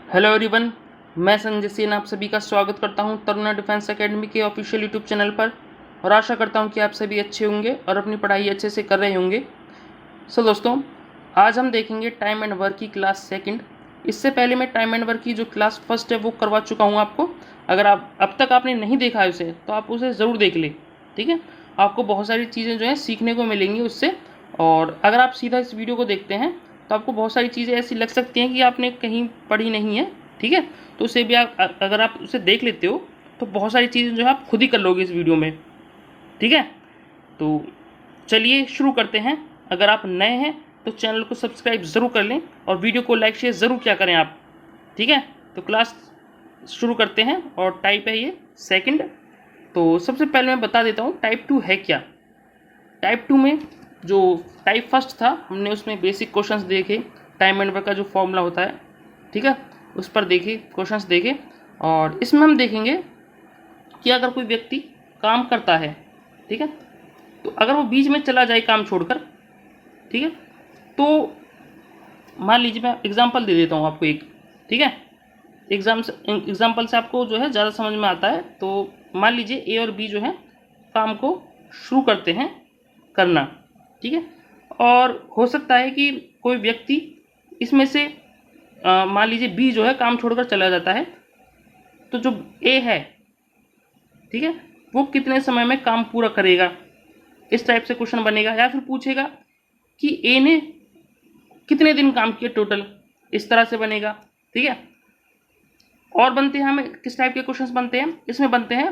Hello everyone, मैं संजय सेन आप सभी का स्वागत करता हूं तरुणा डिफेंस एकेडमी के ऑफिशियल यूट्यूब चैनल पर और आशा करता हूं कि आप सभी अच्छे होंगे और अपनी पढ़ाई अच्छे से कर रहे होंगे। दोस्तों, आज हम देखेंगे टाइम एंड वर्क की क्लास सेकंड। इससे पहले मैं टाइम एंड वर्क की जो क्लास फर्स्ट है वो करवा चुका हूँ आपको। अगर आप अब तक आपने नहीं देखा है उसे तो आप उसे ज़रूर देख लें, ठीक है। आपको बहुत सारी चीज़ें जो है सीखने को मिलेंगी उससे। और अगर आप सीधा इस वीडियो को देखते हैं तो आपको बहुत सारी चीज़ें ऐसी लग सकती हैं कि आपने कहीं पढ़ी नहीं है, ठीक है। तो उसे भी अगर आप उसे देख लेते हो तो बहुत सारी चीज़ें जो है आप खुद ही कर लोगे इस वीडियो में, ठीक है। तो चलिए शुरू करते हैं। अगर आप नए हैं तो चैनल को सब्सक्राइब ज़रूर कर लें और वीडियो को लाइक शेयर ज़रूर क्या करें आप, ठीक है। तो क्लास शुरू करते हैं और टाइप है ये सेकंड। तो सबसे पहले मैं बता देता हूँ टाइप 2 है क्या। टाइप 2 में जो टाइप फर्स्ट था हमने उसमें बेसिक क्वेश्चंस देखे, टाइम एंड वर्क का जो फॉर्मूला होता है, ठीक है, उस पर देखे, क्वेश्चंस देखे। और इसमें हम देखेंगे कि अगर कोई व्यक्ति काम करता है, ठीक है, तो अगर वो बीच में चला जाए काम छोड़कर, ठीक है, तो मान लीजिए मैं एग्जांपल दे देता हूँ आपको एक, ठीक है। एग्जाम्पल से आपको जो है ज़्यादा समझ में आता है। तो मान लीजिए ए और बी जो है काम को शुरू करते हैं करना, ठीक है। और हो सकता है कि कोई व्यक्ति इसमें से मान लीजिए बी जो है काम छोड़कर चला जाता है, तो जो ए है, ठीक है, वो कितने समय में काम पूरा करेगा, इस टाइप से क्वेश्चन बनेगा। या फिर पूछेगा कि ए ने कितने दिन काम किए टोटल, इस तरह से बनेगा, ठीक है। और बनते हैं हमें किस टाइप के क्वेश्चंस बनते हैं, इसमें बनते हैं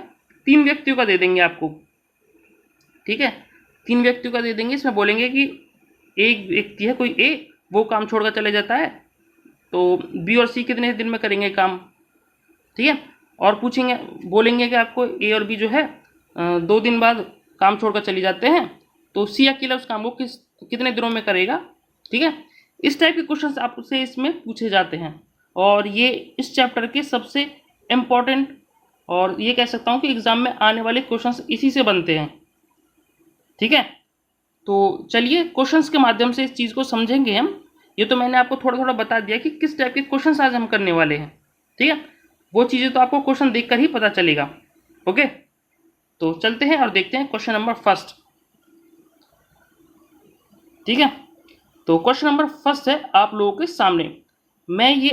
3 व्यक्तियों का दे देंगे आपको, ठीक है। 3 व्यक्तियों का दे देंगे, इसमें बोलेंगे कि एक व्यक्ति है कोई ए, वो काम छोड़कर चले जाता है, तो बी और सी कितने दिन में करेंगे काम, ठीक है। और पूछेंगे, बोलेंगे कि आपको ए और बी जो है 2 दिन बाद काम छोड़कर चले जाते हैं, तो सी अकेला उस काम को कितने दिनों में करेगा, ठीक है। इस टाइप के क्वेश्चंस आपसे इसमें पूछे जाते हैं और ये इस चैप्टर के सबसे इम्पॉर्टेंट और ये कह सकता हूँ कि एग्जाम में आने वाले क्वेश्चंस इसी से बनते हैं, ठीक है। तो चलिए क्वेश्चंस के माध्यम से इस चीज़ को समझेंगे हम। ये तो मैंने आपको थोड़ा थोड़ा बता दिया कि किस टाइप के क्वेश्चंस आज हम करने वाले हैं, ठीक है। वो चीज़ें तो आपको क्वेश्चन देखकर ही पता चलेगा, ओके। तो चलते हैं और देखते हैं क्वेश्चन नंबर फर्स्ट, ठीक है। तो क्वेश्चन नंबर फर्स्ट है आप लोगों के सामने। मैं ये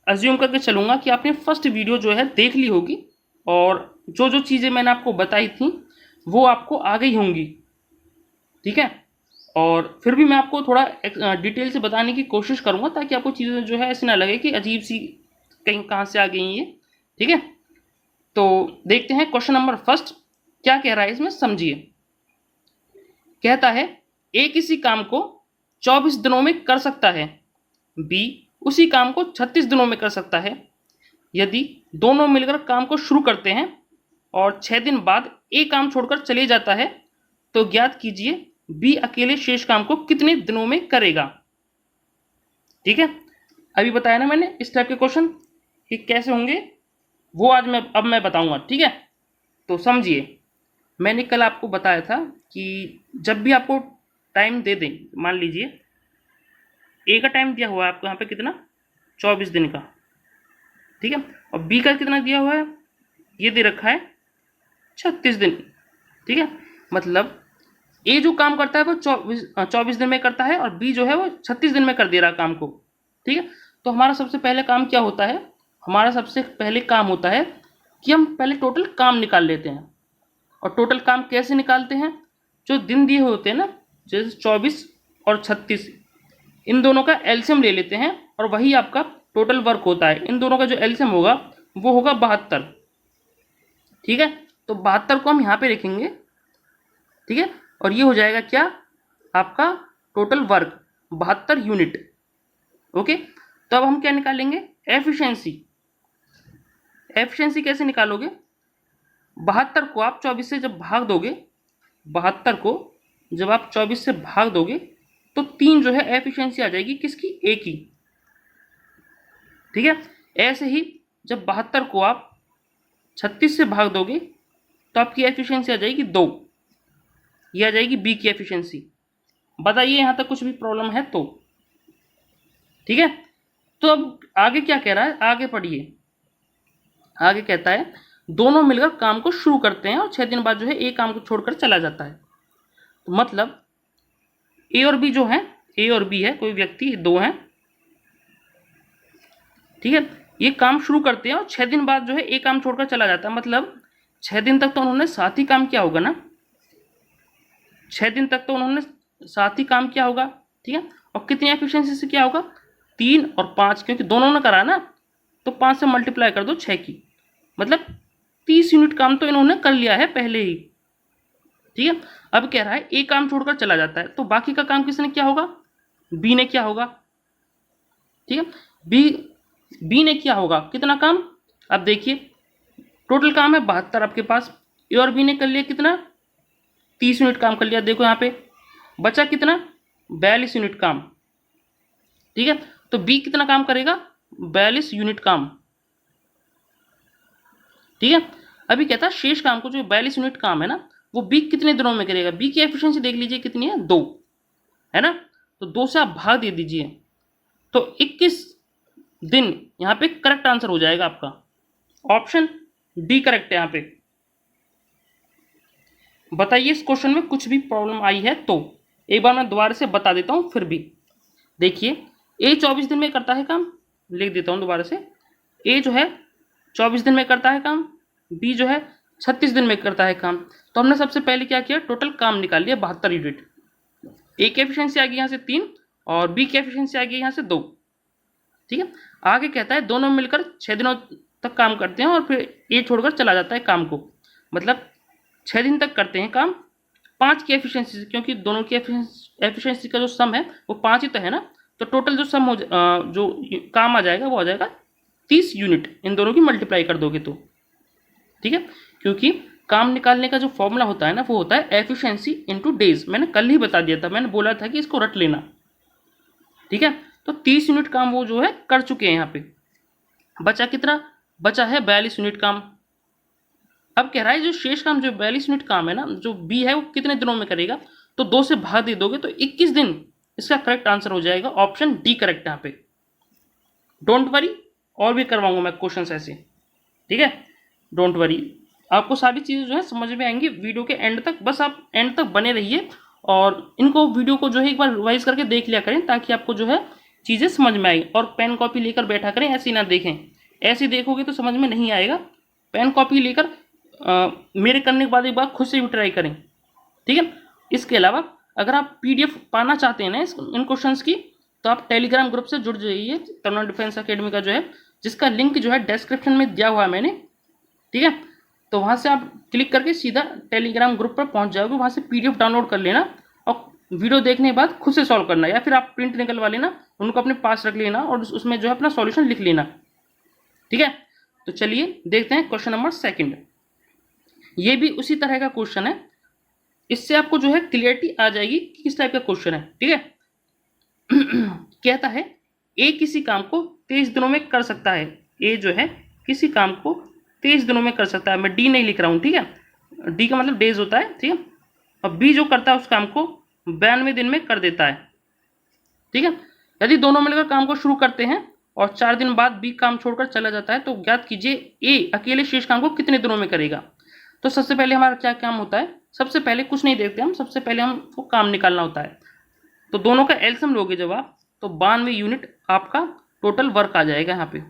अज्यूम करके चलूँगा कि आपने फर्स्ट वीडियो जो है देख ली होगी और जो जो चीज़ें मैंने आपको बताई थी वो आपको आ गई होंगी, ठीक है। और फिर भी मैं आपको थोड़ा डिटेल से बताने की कोशिश करूँगा ताकि आपको चीज़ें जो है ऐसी ना लगे कि अजीब सी कहीं कहाँ से आ गई ये, ठीक है। तो देखते हैं क्वेश्चन नंबर फर्स्ट क्या कह रहा है इसमें, समझिए। कहता है ए किसी काम को 24 दिनों में कर सकता है, बी उसी काम को 36 दिनों में कर सकता है। यदि दोनों मिलकर काम को शुरू करते हैं और 6 दिन बाद ए काम छोड़कर चले जाता है तो ज्ञात कीजिए बी अकेले शेष काम को कितने दिनों में करेगा, ठीक है। अभी बताया ना मैंने इस टाइप के क्वेश्चन कि कैसे होंगे, वो आज मैं बताऊंगा, ठीक है। तो समझिए, मैंने कल आपको बताया था कि जब भी आपको टाइम दे दें, मान लीजिए ए का टाइम दिया हुआ है आपको यहाँ पे कितना, 24 दिन का, ठीक है। और बी का कितना दिया हुआ है, ये दे रखा है 36 दिन, ठीक है। मतलब ए जो काम करता है वो 24 दिन में करता है और बी जो है वो 36 दिन में कर दे रहा है काम को, ठीक है। तो हमारा सबसे पहले काम क्या होता है, हमारा सबसे पहले काम होता है कि हम पहले टोटल काम निकाल लेते हैं। और टोटल काम कैसे निकालते हैं, जो दिन दिए हुए होते हैं ना, जैसे 24 और 36, इन दोनों का एलसीएम ले लेते हैं और वही आपका टोटल वर्क होता है। इन दोनों का जो एलसीएम होगा वो होगा 72, ठीक है। तो 72 को हम यहाँ पे लिखेंगे, ठीक है। और ये हो जाएगा क्या, आपका टोटल वर्क 72 यूनिट, ओके। तो अब हम क्या निकालेंगे, एफिशिएंसी। एफिशिएंसी कैसे निकालोगे, 72 को आप 24 से जब भाग दोगे, 72 को जब आप 24 से भाग दोगे तो 3 जो है एफिशिएंसी आ जाएगी किसकी, ए की, ठीक है। ऐसे ही जब 72 को आप 36 से भाग दोगे तो आपकी एफिशिएंसी आ जाएगी 2, ये आ जाएगी बी की एफिशिएंसी। बताइए यहाँ तक कुछ भी प्रॉब्लम है तो, ठीक है। तो अब आगे क्या कह रहा है, आगे पढ़िए। आगे कहता है दोनों मिलकर काम को शुरू करते हैं और 6 दिन बाद जो है ए काम को छोड़कर चला जाता है। तो मतलब ए और बी जो है, ए और बी है, कोई व्यक्ति दो हैं, ठीक है, ये काम शुरू करते हैं और 6 दिन बाद जो है ए काम छोड़कर चला जाता है। मतलब 6 दिन तक तो उन्होंने साथ ही काम किया होगा ना, 6 दिन तक तो उन्होंने साथ ही काम किया होगा, ठीक है। और कितनी एफिशिएंसी से किया होगा, 3 और 5, क्योंकि दोनों ने करा ना, तो 5 से मल्टीप्लाई कर दो 6 की, मतलब 30 यूनिट काम तो इन्होंने कर लिया है पहले ही, ठीक है। अब कह रहा है ए काम छोड़कर चला जाता है, तो बाकी का काम किसने किया होगा, बी ने किया होगा, ठीक है। बी ने किया होगा कितना काम, अब देखिए टोटल काम है 72 आपके पास, ए और बी ने कर लिया कितना, 30 यूनिट काम कर लिया। देखो यहाँ पे बचा कितना, 42 यूनिट काम, ठीक है। तो बी कितना काम करेगा, 42 यूनिट काम, ठीक है। अभी कहता है शेष काम को, जो 42 यूनिट काम है ना, वो बी कितने दिनों में करेगा। बी की एफिशिएंसी देख लीजिए कितनी है, 2 है ना, तो 2 से आप भाग दे दीजिए, तो 21 दिन यहाँ पे करेक्ट आंसर हो जाएगा आपका, ऑप्शन डी करेक्ट है यहाँ पे। बताइए इस क्वेश्चन में कुछ भी प्रॉब्लम आई है तो, एक बार मैं दोबारा से बता देता हूँ फिर भी। देखिए ए 24 दिन में करता है काम, लिख देता हूँ दोबारा से, ए जो है 24 दिन में करता है काम, बी जो है 36 दिन में करता है काम। तो हमने सबसे पहले क्या किया, टोटल काम निकाल लिया 72 यूनिट। ए की एफिशिएंसी आ गई यहाँ से 3 और बी की एफिशिएंसी आ गई यहाँ से 2, ठीक है। आगे कहता है दोनों मिलकर 6 दिनों तक काम करते हैं और फिर ए छोड़कर चला जाता है काम को, मतलब 6 दिन तक करते हैं काम 5 की एफिशिएंसी से, क्योंकि दोनों की एफिशिएंसी का जो सम है वो 5 ही तो है ना, तो टोटल जो सम हो जो काम आ जाएगा वो आ जाएगा 30 यूनिट, इन दोनों की मल्टीप्लाई कर दोगे तो, ठीक है। क्योंकि काम निकालने का जो फॉर्मूला होता है ना, वो होता है एफिशिएंसी इनटू डेज, मैंने कल ही बता दिया था, मैंने बोला था कि इसको रट लेना, ठीक है। तो 30 यूनिट काम वो जो है कर चुके हैं यहाँ पे, बचा कितना, बचा है 42 यूनिट काम। अब कह रहा है जो शेष काम, जो 42 यूनिट काम है ना, जो बी है वो कितने दिनों में करेगा, तो 2 से भाग दे दोगे तो 21 दिन इसका करेक्ट आंसर हो जाएगा, ऑप्शन डी करेक्ट यहाँ पे। डोंट वरी, और भी करवाऊंगा मैं क्वेश्चन ऐसे, ठीक है, डोंट वरी, आपको सारी चीज़ें जो है समझ में आएंगी वीडियो के एंड तक, बस आप एंड तक बने रहिए और इनको वीडियो को जो है एक बार रिवाइज करके देख लिया करें, ताकि आपको जो है चीज़ें समझ में आए। और पेन कॉपी लेकर बैठा करें, ऐसे ही ना देखें, ऐसे देखोगे तो समझ में नहीं आएगा। पेन कॉपी लेकर मेरे करने के बाद एक बार खुद से भी ट्राई करें, ठीक है। इसके अलावा अगर आप पीडीएफ पाना चाहते हैं ना इन क्वेश्चंस की, तो आप टेलीग्राम ग्रुप से जुड़ जाइए, तरुणा डिफेंस अकेडमी का जो है, जिसका लिंक जो है डिस्क्रिप्शन में दिया हुआ है मैंने, ठीक है। तो वहाँ से आप क्लिक करके सीधा टेलीग्राम ग्रुप पर पहुँच जाओगे, वहाँ से पीडीएफ डाउनलोड कर लेना और वीडियो देखने के बाद खुद से सॉल्व करना, या फिर आप प्रिंट निकलवा लेना, उनको अपने पास रख लेना और उसमें जो है अपना सॉल्यूशन लिख लेना, ठीक है। तो चलिए देखते हैं क्वेश्चन नंबर 2। ये भी उसी तरह का क्वेश्चन है, इससे आपको जो है क्लियरिटी आ जाएगी कि किस टाइप का क्वेश्चन है, ठीक है। कहता है ए किसी काम को 23 दिनों में कर सकता है, ए जो है किसी काम को 23 दिनों में कर सकता है, मैं डी नहीं लिख रहा हूँ, ठीक है, डी का मतलब डेज होता है, ठीक है। और बी जो करता है उस काम को 92 दिन में कर देता है, ठीक है। यदि दोनों मिलकर काम को शुरू करते हैं और 4 दिन बाद बी काम छोड़कर चला जाता है, तो ज्ञात कीजिए ए अकेले शेष काम को कितने दिनों में करेगा। तो सबसे पहले हमारा क्या काम होता है, सबसे पहले कुछ नहीं देखते हम, सबसे पहले हमको काम निकालना होता है। तो दोनों का एलसीएम लोगे जब आप, तो 92 यूनिट आपका टोटल वर्क आ जाएगा यहाँ पे।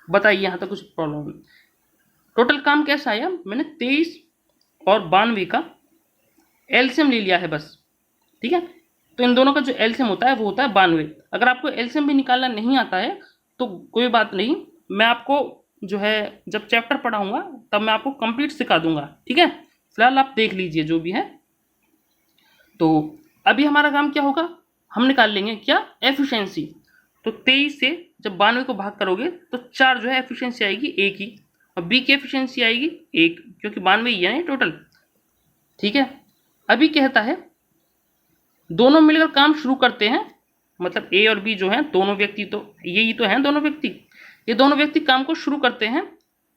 बताइए यहाँ तक कुछ प्रॉब्लम। टोटल काम कैसा आया, मैंने 23 और 92 का एलसीएम ले लिया है बस, ठीक है। तो इन दोनों का जो एलसीएम होता है वो होता है 92। अगर आपको एलसीएम भी निकालना नहीं आता है तो कोई बात नहीं, मैं आपको जो है जब चैप्टर पढ़ाऊंगा तब मैं आपको कंप्लीट सिखा दूंगा, ठीक है। फिलहाल आप देख लीजिए जो भी है। तो अभी हमारा काम क्या होगा, हम निकाल लेंगे क्या, एफिशिएंसी। तो 23 से जब 92 को भाग करोगे तो 4 जो है एफिशिएंसी आएगी ए की, और बी की एफिशिएंसी आएगी 1, क्योंकि 92 ही है टोटल, ठीक है। अभी कहता है दोनों मिलकर काम शुरू करते हैं, मतलब ए और बी जो है दोनों व्यक्ति, तो यही तो हैं दोनों व्यक्ति, ये दोनों व्यक्ति काम को शुरू करते हैं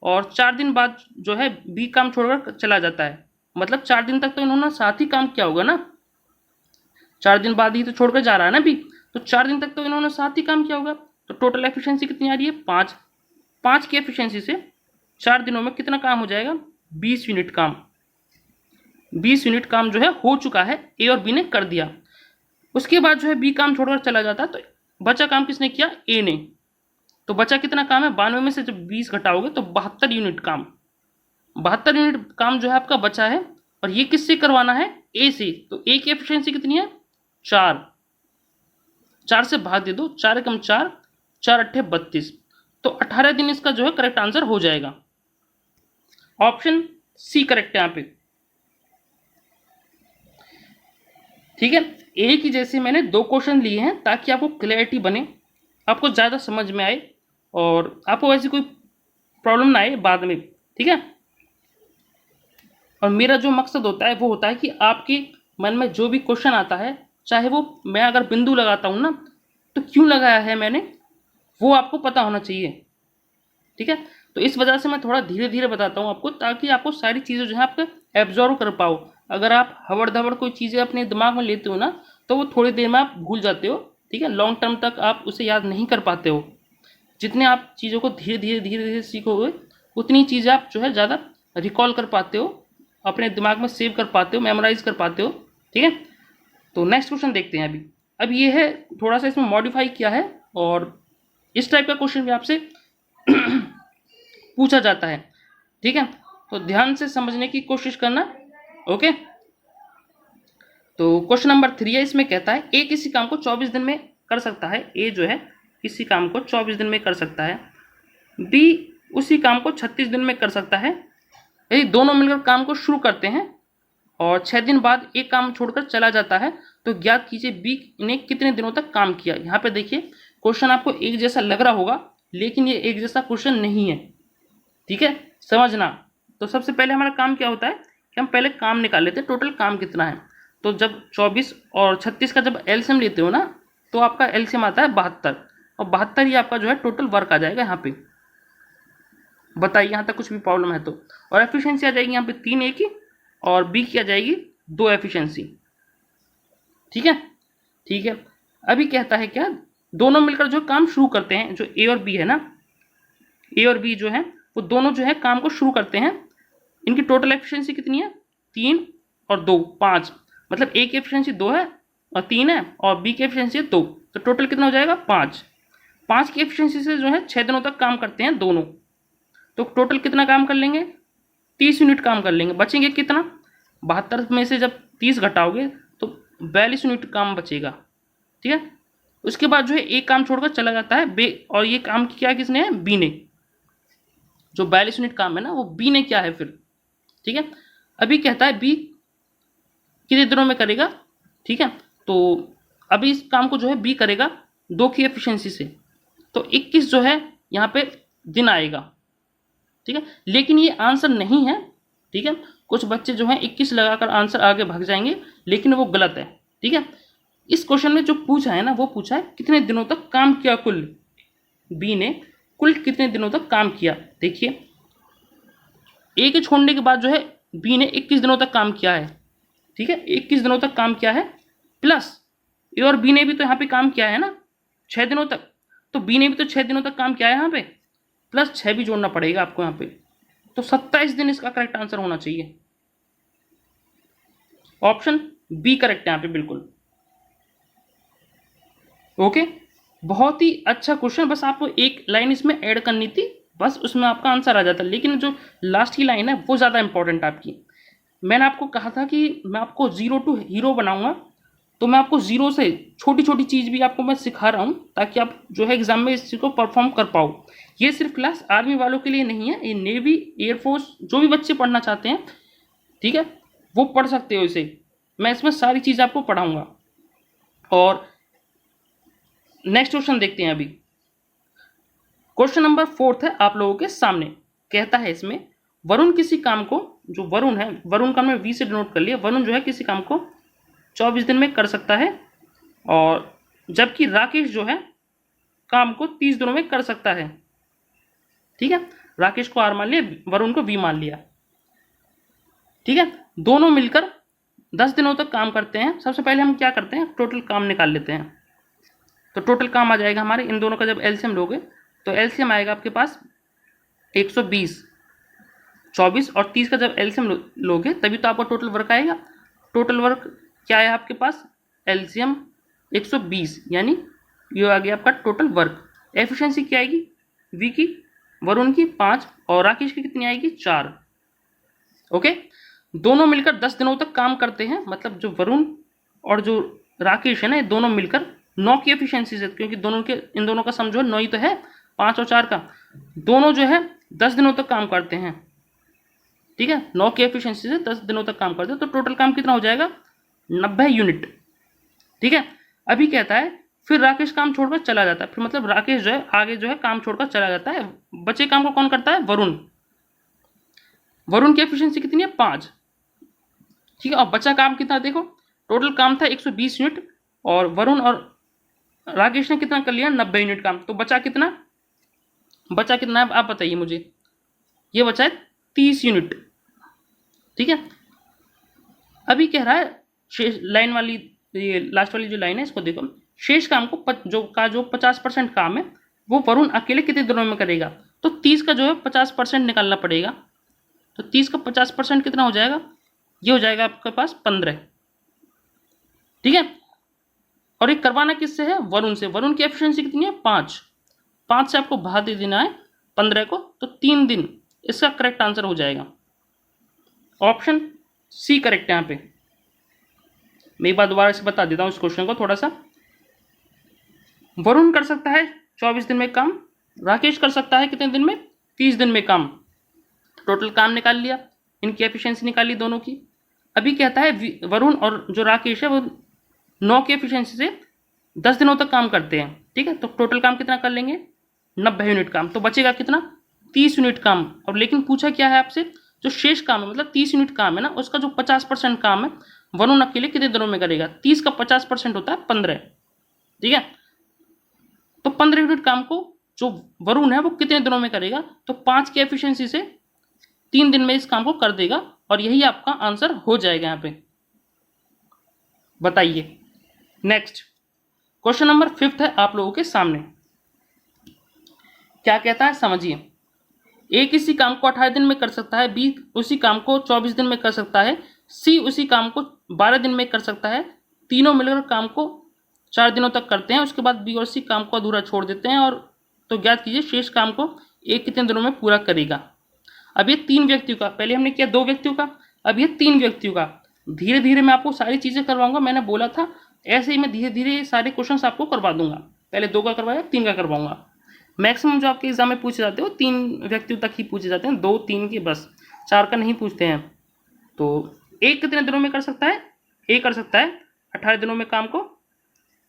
और 4 दिन बाद जो है बी काम छोड़कर चला जाता है। मतलब 4 दिन तक तो इन्होंने साथ ही काम किया होगा ना, 4 दिन बाद ही तो छोड़कर जा रहा है ना बी, तो 4 दिन तक तो इन्होंने साथ ही काम किया होगा, तो टोटल एफिशिएंसी कितनी आ रही है 5। 5 की एफिशिएंसी से 4 दिनों में कितना काम हो जाएगा 20 यूनिट काम। 20 यूनिट काम जो है हो चुका है, ए और बी ने कर दिया। उसके बाद जो है बी काम छोड़कर चला जाता है, तो बचा काम किसने किया ए ने। तो बचा कितना काम है 92 में से जब 20 घटाओगे तो 72 यूनिट काम। 72 यूनिट काम जो है आपका बचा है, और ये किससे करवाना है ए से। तो ए की एफिशिएंसी कितनी है 4। 4 से भाग दे दो, 4 एकम 4, 4 अट्ठे 32। तो 18 दिन इसका जो है करेक्ट आंसर हो जाएगा। ऑप्शन सी करेक्ट है यहाँ पे। ठीक है, ए की जैसे मैंने 2 क्वेश्चन लिए हैं ताकि आपको क्लैरिटी बने, आपको ज़्यादा समझ में आए और आपको ऐसी कोई प्रॉब्लम ना आए बाद में। ठीक है, और मेरा जो मकसद होता है वो होता है कि आपके मन में जो भी क्वेश्चन आता है, चाहे वो मैं अगर बिंदु लगाता हूँ ना तो क्यों लगाया है मैंने, वो आपको पता होना चाहिए। ठीक है, तो इस वजह से मैं थोड़ा धीरे धीरे बताता हूँ आपको, ताकि आपको सारी चीज़ें जो है आपको एब्जॉर्व कर पाओ। अगर आप हवड़ धवड़ कोई चीज़ें अपने दिमाग में लेते हो ना तो वो थोड़ी देर में आप भूल जाते हो। ठीक है, लॉन्ग टर्म तक आप उसे याद नहीं कर पाते हो। जितने आप चीज़ों को धीरे धीरे धीरे धीरे सीखोगे उतनी चीज़ें आप जो है ज़्यादा रिकॉल कर पाते हो, अपने दिमाग में सेव कर पाते हो, मेमोराइज कर पाते हो। ठीक है, तो नेक्स्ट क्वेश्चन देखते हैं। अब ये है थोड़ा सा इसमें मॉडिफाई किया है, और इस टाइप का क्वेश्चन भी आपसे पूछा जाता है। ठीक है, तो ध्यान से समझने की कोशिश करना। ओके, तो क्वेश्चन नंबर 3 है, इसमें कहता है ए किसी काम को 24 दिन में कर सकता है। ए जो है किसी काम को 24 दिन में कर सकता है, बी उसी काम को 36 दिन में कर सकता है। यदि दोनों मिलकर काम को शुरू करते हैं और 6 दिन बाद एक काम छोड़कर चला जाता है, तो ज्ञात कीजिए बी ने कितने दिनों तक काम किया। यहाँ पे देखिए क्वेश्चन आपको एक जैसा लग रहा होगा, लेकिन ये एक जैसा क्वेश्चन नहीं है। ठीक है, समझना। तो सबसे पहले हमारा काम क्या होता है कि हम पहले काम निकाल लेते हैं, टोटल काम कितना है। तो जब 24 और 36 का जब एलसीएम लेते हो ना, तो आपका एलसीएम आता है 72, और 72 ही आपका जो है टोटल वर्क आ जाएगा यहाँ पे। बताइए यहाँ तक कुछ भी प्रॉब्लम है तो। और एफिशिएंसी आ जाएगी यहाँ पे 3 ए की, और बी की आ जाएगी 2 एफिशिएंसी। ठीक है, ठीक है। अभी कहता है क्या, दोनों मिलकर जो काम शुरू करते हैं, जो ए और बी है ना, ए और बी जो है वो दोनों जो है काम को शुरू करते हैं। इनकी टोटल एफिशिएंसी कितनी है 3 और 2 5, मतलब ए की एफिशिएंसी 2 है और 3 है, और बी की एफिशिएंसी 2, तो टोटल कितना हो जाएगा 5। 5 की एफिशिएंसी से जो है 6 दिनों तक काम करते हैं दोनों, तो टोटल कितना काम कर लेंगे 30 यूनिट काम कर लेंगे। बचेंगे कितना 72 में से जब 30 घटाओगे तो 42 यूनिट काम बचेगा। ठीक है, उसके बाद जो है एक काम छोड़कर चला जाता है बे, और ये काम किया किसने है बी ने। जो 42 यूनिट काम है ना वो बी ने किया है फिर। ठीक है, अभी कहता है बी कितने दिनों में करेगा। ठीक है, तो अभी इस काम को जो है बी करेगा 2 की एफिशिएंसी से, तो 21 जो है यहाँ पे दिन आएगा। ठीक है, लेकिन ये आंसर नहीं है। ठीक है, कुछ बच्चे जो हैं 21 लगाकर आंसर आगे भाग जाएंगे, लेकिन वो गलत है। ठीक है, इस क्वेश्चन में जो पूछा है ना वो पूछा है कितने दिनों तक काम किया कुल, बी ने कुल कितने दिनों तक काम किया। देखिए ए के छोड़ने के बाद जो है बी ने 21 दिनों तक काम किया है। ठीक है, 21 दिनों तक काम किया है, प्लस ए और बी ने भी तो यहाँ पे काम किया है ना 6 दिनों तक, तो बी ने भी तो 6 दिनों तक काम किया है यहाँ पे, प्लस 6 भी जोड़ना पड़ेगा आपको यहाँ पे, तो 27 दिन इसका करेक्ट आंसर होना चाहिए। ऑप्शन बी करेक्ट है यहाँ पे बिल्कुल। ओके, बहुत ही अच्छा क्वेश्चन, बस आपको एक लाइन इसमें ऐड करनी थी, बस उसमें आपका आंसर आ जाता। लेकिन जो लास्ट की लाइन है वो ज़्यादा इंपॉर्टेंट आपकी। मैंने आपको कहा था कि मैं आपको 0 टू हीरो बनाऊंगा, तो मैं आपको 0 से छोटी छोटी चीज़ भी आपको मैं सिखा रहा हूँ, ताकि आप जो है एग्जाम में इस चीज़ को परफॉर्म कर पाओ। ये सिर्फ क्लास आर्मी वालों के लिए नहीं है, ये नेवी एयरफोर्स जो भी बच्चे पढ़ना चाहते हैं, ठीक है, वो पढ़ सकते हो इसे। मैं इसमें सारी चीज़ आपको पढ़ाऊँगा। और नेक्स्ट क्वेश्चन देखते हैं। अभी क्वेश्चन नंबर 4 है आप लोगों के सामने। कहता है इसमें वरुण किसी काम को, जो वरुण है, वरुण का मैं वी से डिनोट कर लिया, वरुण जो है किसी काम को 24 दिन में कर सकता है, और जबकि राकेश जो है काम को 30 दिनों में कर सकता है। ठीक है, राकेश को आर मान लिया, वरुण को वी मान लिया। ठीक है, दोनों मिलकर 10 दिनों तक काम करते हैं। सबसे पहले हम क्या करते हैं, टोटल काम निकाल लेते हैं। तो टोटल काम आ जाएगा हमारे इन दोनों का जब एलसीएम लोगे तो एलसीएम आएगा आपके पास 120। 24 और 30 का जब एलसीएम लोगे तभी तो आपका टोटल वर्क आएगा। टोटल वर्क क्या है आपके पास, एलसीएम 120, यानी ये आ गया आपका टोटल वर्क। एफिशिएंसी क्या आएगी, वी की, वरुण की 5 और राकेश की कितनी आएगी, 4। ओके, दोनों मिलकर 10 दिनों तक काम करते हैं, मतलब जो वरुण और जो राकेश है ना, ये दोनों मिलकर 9 की एफिशिएंसी से, क्योंकि दोनों के इन दोनों का सम जो है 9 ही तो है, 5 और 4 का, दोनों जो है 10 दिनों तक काम करते हैं। ठीक है, 9 की एफिशिएंसी से 10 दिनों तक काम करते हैं, तो टोटल काम कितना हो जाएगा, 90 यूनिट। ठीक है, अभी कहता है फिर राकेश काम छोड़कर चला जाता है, फिर मतलब राकेश जो है आगे जो है काम छोड़कर चला जाता है, बचे काम को कौन करता है, वरुण। वरुण की एफिशिएंसी कितनी है, 5। ठीक है, और बचा काम कितना, देखो टोटल काम था 120 यूनिट और वरुण और राकेश ने कितना कर लिया, 90 यूनिट काम, तो बचा कितना है आप बताइए मुझे, ये बचा है 30 यूनिट। ठीक है, अभी कह रहा है शेष लाइन वाली, ये लास्ट वाली जो लाइन है इसको देखो, शेष काम को जो 50% काम है वो वरुण अकेले कितने दिनों में करेगा, तो 30 का जो है 50% निकालना पड़ेगा, तो 30 का 50% कितना हो जाएगा, ये हो जाएगा आपके पास 15। ठीक है, और ये करवाना किससे है, वरुण से। वरुण की एफिशिएंसी कितनी है, 5 से आपको भाग दे देना है 15 को, तो 3 दिन, इसका करेक्ट आंसर हो जाएगा ऑप्शन सी करेक्ट है यहाँ पे। मैं एक बार दोबारा से बता देता हूँ इस क्वेश्चन को थोड़ा सा। वरुण कर सकता है 24 दिन में काम, राकेश कर सकता है कितने दिन में, 30 दिन में काम। टोटल काम निकाल लिया, इनकी एफिशिएंसी निकाली दोनों की। अभी कहता है वरुण और जो राकेश है वो 9 की एफिशिएंसी से 10 दिनों तक काम करते हैं। ठीक है, तो टोटल काम कितना कर लेंगे, 90 यूनिट काम, तो बचेगा कितना, 30 यूनिट काम। और लेकिन पूछा क्या है आपसे, जो शेष काम है मतलब 30 यूनिट काम है ना, उसका जो 50% काम है वरुण अकेले कितने दिनों में करेगा, 30 का 50% होता है 15। ठीक है, तो 15 यूनिट काम को जो वरुण है वो कितने दिनों में करेगा, तो 5 की एफिशिएंसी से 3 दिन में इस काम को कर देगा, और यही आपका आंसर हो जाएगा यहाँ पे। बताइए नेक्स्ट क्वेश्चन नंबर 5 है आप लोगों के सामने। क्या कहता है समझिए, ए किसी काम को 18 दिन में कर सकता है, बी उसी काम को 24 दिन में कर सकता है, सी उसी काम को 12 दिन में कर सकता है, तीनों मिलकर काम को 4 दिनों तक करते हैं, उसके बाद बी और सी काम को अधूरा छोड़ देते हैं, और तो ज्ञात कीजिए शेष काम को ए कितने दिनों में पूरा करेगा। अब ये 3 व्यक्तियों का, पहले हमने किया 2 व्यक्तियों का, अब ये 3 व्यक्तियों का। धीरे धीरे मैं आपको सारी चीज़ें करवाऊंगा, मैंने बोला था ऐसे ही मैं धीरे धीरे सारे क्वेश्चन आपको करवा दूंगा। पहले 2 का करवाया, 3 का करवाऊंगा। मैक्सिमम जो आपके एग्जाम में पूछे जाते हैं वो 3 व्यक्तियों तक ही पूछे जाते हैं, 2-3 के बस, 4 का नहीं पूछते हैं। तो ए कितने दिनों में कर सकता है, ए कर सकता है 18 दिनों में काम को,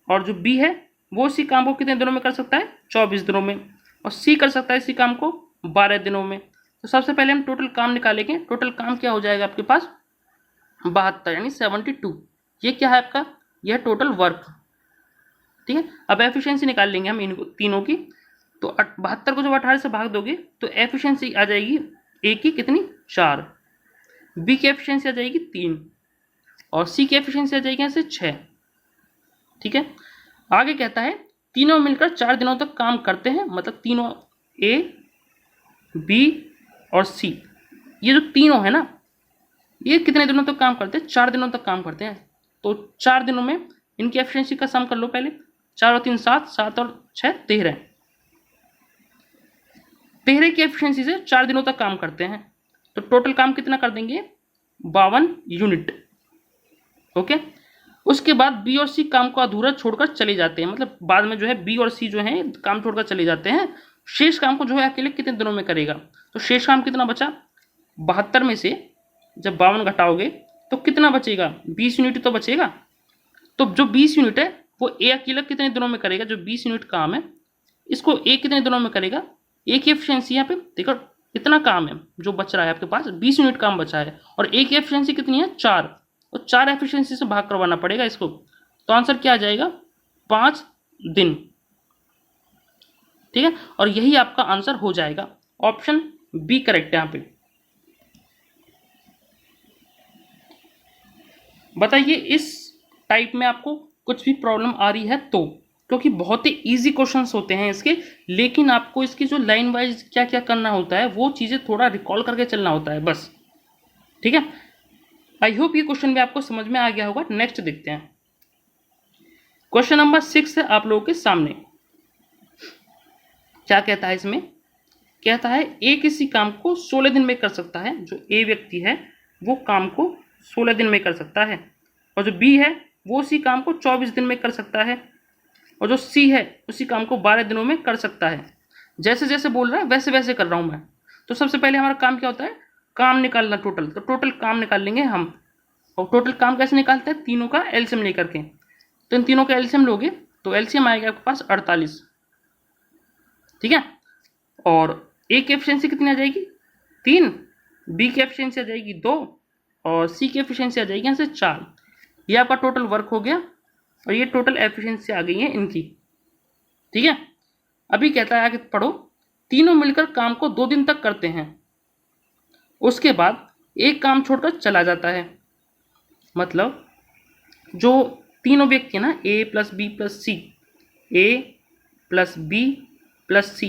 और जो बी है वो इसी काम को कितने दिनों में कर सकता है, 24 दिनों में, और सी कर सकता है इसी काम को 12 दिनों में। तो सबसे पहले हम टोटल काम निकालेंगे। टोटल काम क्या हो जाएगा आपके पास, 72 यानी 72। ये क्या है आपका, यह टोटल वर्क। ठीक है, अब एफिशिएंसी निकाल लेंगे हम इनको तीनों की। तो 72 को जब 18 से भाग दोगे तो एफिशिएंसी आ जाएगी ए की कितनी, 4, बी की एफिशिएंसी आ जाएगी 3, और सी की एफिशिएंसी आ जाएगी यहाँ से 6। ठीक है, आगे कहता है तीनों मिलकर 4 दिनों तक काम करते हैं, मतलब तीनों ए बी और सी, ये जो तीनों है ना, ये कितने दिनों तक काम करते हैं, 4 दिनों तक काम करते हैं। तो 4 दिनों में इनकी एफिशिएंसी का सम कर लो पहले, 4 और 3 7, 7 और 6 13। 13 की एफिशिएंसी से 4 दिनों तक काम करते हैं, तो टोटल काम कितना कर देंगे, 52 यूनिट। ओके, उसके बाद बी और सी काम को अधूरा छोड़कर चले जाते हैं, मतलब बाद में जो है बी और सी जो है काम छोड़कर चले जाते हैं। शेष काम को जो है अकेले कितने दिनों में करेगा, तो शेष काम कितना बचा, 72 में से जब 52 घटाओगे तो कितना बचेगा, 20 यूनिट तो बचेगा। तो जो 20 यूनिट है वो ए अकेला कितने दिनों में करेगा, जो 20 यूनिट काम है इसको ए कितने दिनों में करेगा। ए की एफिशिएंसी यहाँ पे देखो, इतना काम है जो बच रहा है आपके पास, 20 यूनिट काम बचा है, और ए की एफिशिएंसी कितनी है, 4, और 4 एफिशिएंसी से भाग करवाना पड़ेगा इसको। तो आंसर क्या आ जाएगा, 5 दिन। ठीक है, और यही आपका आंसर हो जाएगा, ऑप्शन बी करेक्ट है यहाँ पे। बताइए इस टाइप में आपको कुछ भी प्रॉब्लम आ रही है तो क्योंकि बहुत ही इजी क्वेश्चंस होते हैं इसके, लेकिन आपको इसकी जो लाइन वाइज क्या क्या करना होता है वो चीज़ें थोड़ा रिकॉल करके चलना होता है बस। ठीक है, आई होप ये क्वेश्चन भी आपको समझ में आ गया होगा। नेक्स्ट देखते हैं, क्वेश्चन नंबर 6 है आप लोगों के सामने। क्या कहता है इसमें? कहता है ए किसी काम को 16 दिन में कर सकता है। जो ए व्यक्ति है वो काम को 16 दिन में कर सकता है, और जो बी है वो उसी काम को 24 दिन में कर सकता है, और जो सी है उसी काम को 12 दिनों में कर सकता है। जैसे जैसे बोल रहा है वैसे वैसे कर रहा हूँ मैं। तो सबसे पहले हमारा काम क्या होता है? काम निकालना टोटल। तो टोटल काम निकाल लेंगे हम, और टोटल काम कैसे निकालते हैं? तीनों का एलसीएम लेकर के। तो इन तीनों का एलसीएम लोगे तो एलसीएम आएगा आपके पास 48। ठीक है, और ए की एफिशिएंसी कितनी आ जाएगी? 3, बी की एफिशिएंसी आ जाएगी 2, और सी की एफिशिएंसी आ जाएगी यहाँ से 4। ये आपका टोटल वर्क हो गया, और ये टोटल एफिशिएंसी आ गई है इनकी। ठीक है, अभी कहता है आगे पढ़ो, तीनों मिलकर काम को 2 दिन तक करते हैं, उसके बाद एक काम छोड़कर चला जाता है। मतलब जो तीनों व्यक्ति है ना, ए प्लस बी प्लस सी, ए प्लस बी प्लस सी,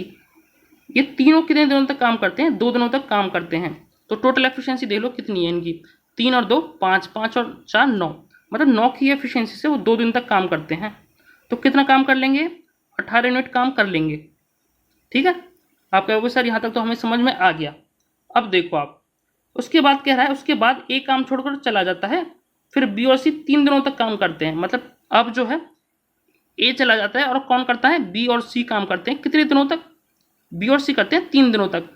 ये तीनों कितने दिनों तक काम करते हैं? 2 दिनों तक काम करते हैं। तो टोटल एफिशिएंसी देख लो कितनी है इनकी, 3 और 2 5, 5 और 4 9, मतलब 9 की एफिशिएंसी से वो 2 दिन तक काम करते हैं। तो कितना काम कर लेंगे? 18 यूनिट काम कर लेंगे। ठीक है, आप कहोगे सर यहाँ तक तो हमें समझ में आ गया। अब देखो आप, उसके बाद कह रहा है उसके बाद ए काम छोड़कर चला जाता है, फिर बी और सी 3 दिनों तक काम करते हैं। मतलब अब जो है ए चला जाता है और कौन करता है? बी और सी काम करते हैं। कितने दिनों तक? बी और सी करते हैं 3 दिनों तक।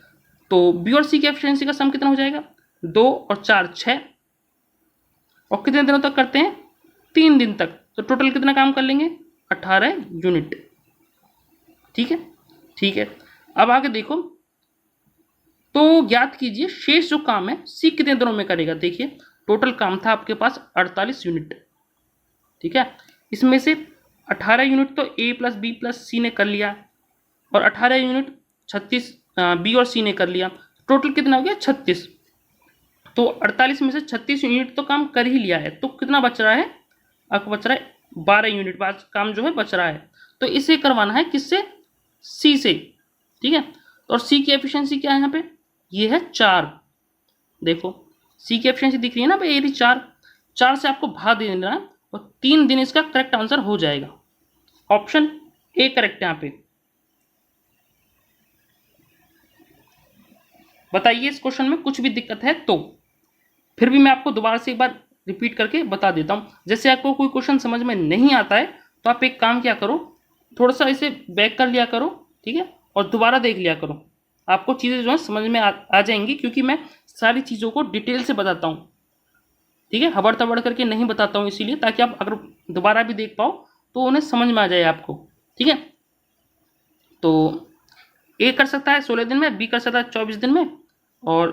तो बी और सी की एफिशिएंसी का सम कितना हो जाएगा? 2 और 4 6, और कितने दिनों तक करते हैं? 3 दिन तक। तो टोटल कितना काम कर लेंगे? 18 यूनिट। ठीक है, ठीक है, अब आगे देखो, तो ज्ञात कीजिए शेष जो काम है सी कितने दिनों में करेगा। देखिए टोटल काम था आपके पास 48 यूनिट। ठीक है, इसमें से 18 यूनिट तो ए प्लस बी प्लस सी ने कर लिया, और 18 यूनिट 36 बी और सी ने कर लिया। टोटल कितना हो गया? 36। तो 48 में से 36 यूनिट तो काम कर ही लिया है, तो कितना बच रहा है? आपको बच रहा है 12 यूनिट बाद काम जो है बच रहा है। तो इसे करवाना है किससे? सी से। ठीक है, और सी की एफिशिएंसी क्या है यहाँ पे? ये है 4। देखो सी की एफिशिएंसी दिख रही है ना भाई, ये 4 से आपको भाग दे देना है, और 3 दिन इसका करेक्ट आंसर हो जाएगा। ऑप्शन ए करेक्ट है यहाँ पे। बताइए इस क्वेश्चन में कुछ भी दिक्कत है तो। फिर भी मैं आपको दोबारा से एक बार रिपीट करके बता देता हूँ। जैसे आपको कोई क्वेश्चन समझ में नहीं आता है तो आप एक काम क्या करो, थोड़ा सा इसे बैक कर लिया करो। ठीक है, और दोबारा देख लिया करो, आपको चीज़ें जो है समझ में आ जाएंगी, क्योंकि मैं सारी चीज़ों को डिटेल से बताता हूँ। ठीक है, हबड़ तबड़ करके नहीं बताता हूँ, इसीलिए ताकि आप अगर दोबारा भी देख पाओ तो उन्हें समझ में आ जाए आपको। ठीक है, तो ए कर सकता है 16 दिन में, बी कर सकता है 24 दिन में, और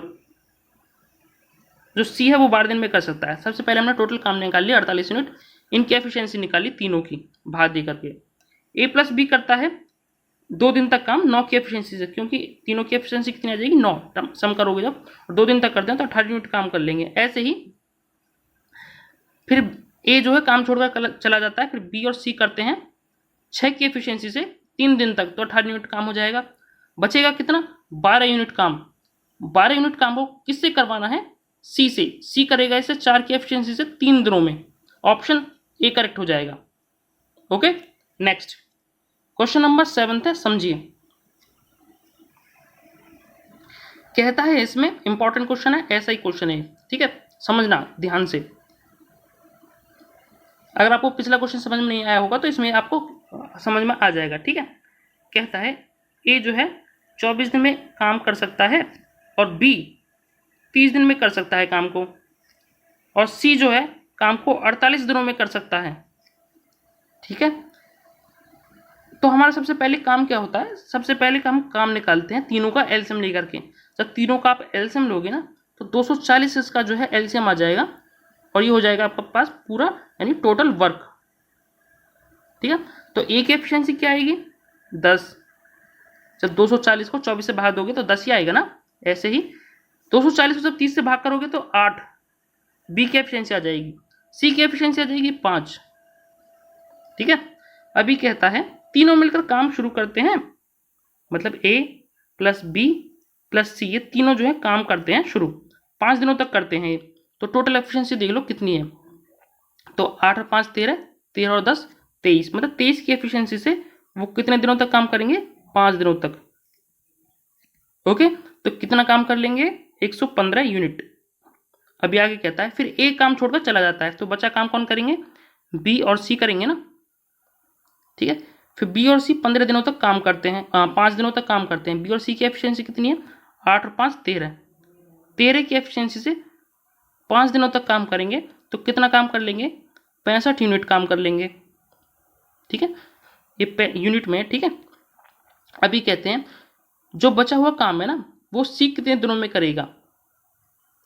जो सी है वो 12 दिन में कर सकता है। सबसे पहले हमने टोटल काम निकाल लिया 48 यूनिट, इनकी एफिशिएंसी निकाली तीनों की भाग दे करके। ए प्लस बी करता है 2 दिन तक काम 9 की एफिशिएंसी से, क्योंकि तीनों की एफिशिएंसी कितनी आ जाएगी? 9। सम करोगे जब 2 दिन तक करते हैं तो 18 यूनिट काम कर लेंगे। ऐसे ही फिर ए जो है काम छोड़कर चला जाता है, फिर बी और सी करते हैं 6 की एफिशिएंसी से 3 दिन तक, तो 18 यूनिट काम हो जाएगा। बचेगा कितना? 12 यूनिट काम। 12 यूनिट काम को किससे करवाना है? सी से। सी करेगा इसे 4 की एफिशिएंसी से 3 दिनों में। ऑप्शन ए करेक्ट हो जाएगा। ओके, नेक्स्ट क्वेश्चन नंबर 7 है, समझिए। कहता है इसमें इंपॉर्टेंट क्वेश्चन है, ऐसा ही क्वेश्चन है। ठीक है, समझना ध्यान से। अगर आपको पिछला क्वेश्चन समझ में नहीं आया होगा तो इसमें आपको समझ में आ जाएगा। ठीक है, कहता है ए जो है 24 दिन में काम कर सकता है, और बी 30 दिन में कर सकता है काम को, और सी जो है काम को 48 दिनों में कर सकता है। ठीक है, तो हमारा सबसे पहले काम क्या होता है? सबसे पहले हम काम निकालते हैं तीनों का एलसीएम लेकर के। जब तीनों का आप एलसीएम लोगे ना तो 240 इसका जो है एलसीएम आ जाएगा, और ये हो जाएगा आपके पास पूरा, यानी टोटल वर्क। ठीक है, तो ए की एफिशिएंसी क्या आएगी? 10। जब 240 को 24 से भाग दोगे तो 10 ही आएगा ना। ऐसे ही 240 को जब 30 से भाग करोगे तो 8। बी की एफिशिएंसी आ जाएगी, सी की एफिशिएंसी आ जाएगी 5। ठीक है, अभी कहता है तीनों मिलकर काम शुरू करते हैं, मतलब ए प्लस बी प्लस सी, ये तीनों जो है काम करते हैं शुरू, 5 दिनों तक करते हैं। तो टोटल एफिशिएंसी देख लो कितनी है, तो 8 और 5 13, 13 और 10 23, मतलब 23 की एफिशिएंसी से वो कितने दिनों तक काम करेंगे, 5 दिनों तक। ओके, तो कितना काम कर लेंगे, 115 यूनिट। अभी आगे कहता है फिर ए काम छोड़कर चला जाता है, तो बचा काम कौन करेंगे, बी और सी करेंगे ना, ठीक है। फिर बी और सी 15 दिनों तक काम करते हैं, 5 दिनों तक काम करते हैं। बी और सी की एफिशिएंसी कितनी है, 8 और 5 13, 13 की एफिशिएंसी से 5 दिनों तक काम करेंगे, तो कितना काम कर लेंगे, 65 यूनिट काम कर लेंगे, ठीक है, ये यूनिट में, ठीक है। अभी कहते हैं जो बचा हुआ काम है ना वो सी कितने दिनों में करेगा,